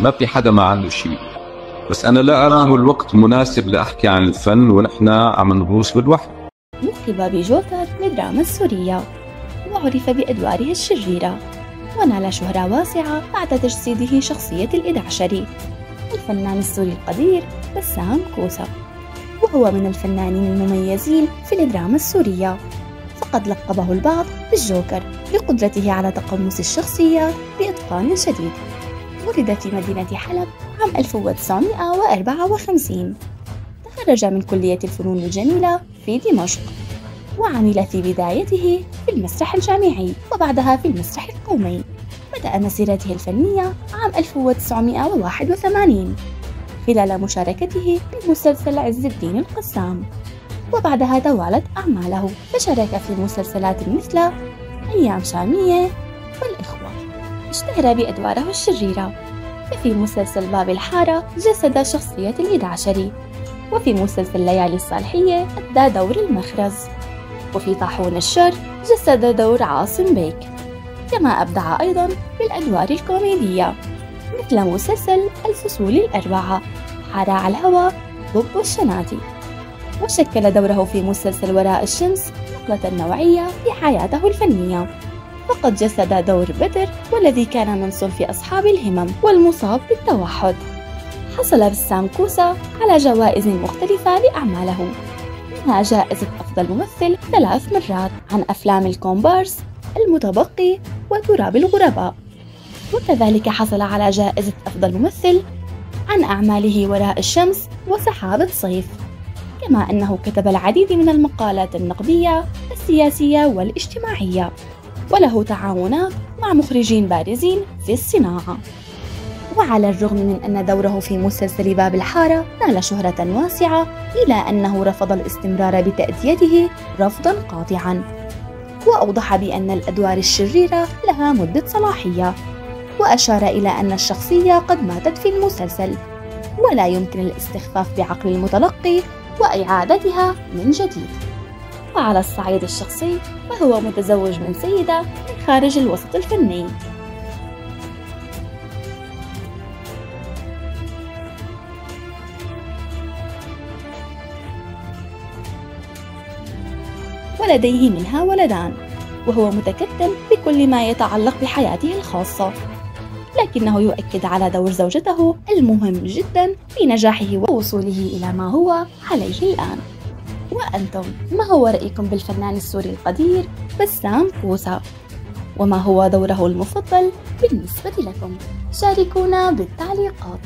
ما في حدا ما عنده شيء، بس أنا لا أراه الوقت مناسب لأحكي عن الفن ونحن عم نغوص بالوحي. لقب بجوكر للدراما السورية، وعرف بأدواره الشريرة، ونال شهرة واسعة بعد تجسيده شخصية ال11 الفنان السوري القدير بسام كوسة، وهو من الفنانين المميزين في الدراما السورية، فقد لقبه البعض بالجوكر لقدرته على تقمص الشخصية بإتقان شديد. ولد في مدينة حلب عام 1954. تخرج من كلية الفنون الجميلة في دمشق، وعمل في بدايته في المسرح الجامعي وبعدها في المسرح القومي. بدأ مسيرته الفنية عام 1981 خلال مشاركته بمسلسل عز الدين القسام، وبعدها توالت أعماله، فشارك في مسلسلات مثل أيام شامية والإخوة. اشتهر بأدواره الشريرة، ففي مسلسل باب الحارة جسد شخصية ال11، وفي مسلسل ليالي الصالحية أدى دور المخرز، وفي طاحون الشر جسد دور عاصم بيك. كما أبدع أيضا بالأدوار الكوميدية مثل مسلسل الفصول الأربعة، حارة على الهوى، ضب الشناتي. وشكل دوره في مسلسل وراء الشمس نقلة نوعية في حياته الفنية، فقد جسد دور بدر، والذي كان من صنف أصحاب الهمم والمصاب بالتوحد. حصل بسام كوسة على جوائز مختلفة لأعماله، منها جائزة أفضل ممثل 3 مرات عن أفلام الكومبارس، المتبقي، وتراب الغرباء. وكذلك حصل على جائزة أفضل ممثل عن أعماله وراء الشمس وسحابة صيف. كما أنه كتب العديد من المقالات النقدية السياسية والاجتماعية، وله تعاونات مع مخرجين بارزين في الصناعة. وعلى الرغم من أن دوره في مسلسل باب الحارة نال شهرة واسعة، إلا أنه رفض الاستمرار بتأديته رفضاً قاطعاً، وأوضح بأن الأدوار الشريرة لها مدة صلاحية، وأشار إلى أن الشخصية قد ماتت في المسلسل، ولا يمكن الاستخفاف بعقل المتلقي وإعادتها من جديد. وعلى الصعيد الشخصي فهو متزوج من سيدة من خارج الوسط الفني. ولديه منها ولدان، وهو متكتم بكل ما يتعلق بحياته الخاصة، لكنه يؤكد على دور زوجته المهم جدا في نجاحه ووصوله إلى ما هو عليه الآن. وأنتم ما هو رأيكم بالفنان السوري القدير بسام كوسة؟ وما هو دوره المفضل بالنسبة لكم؟ شاركونا بالتعليقات.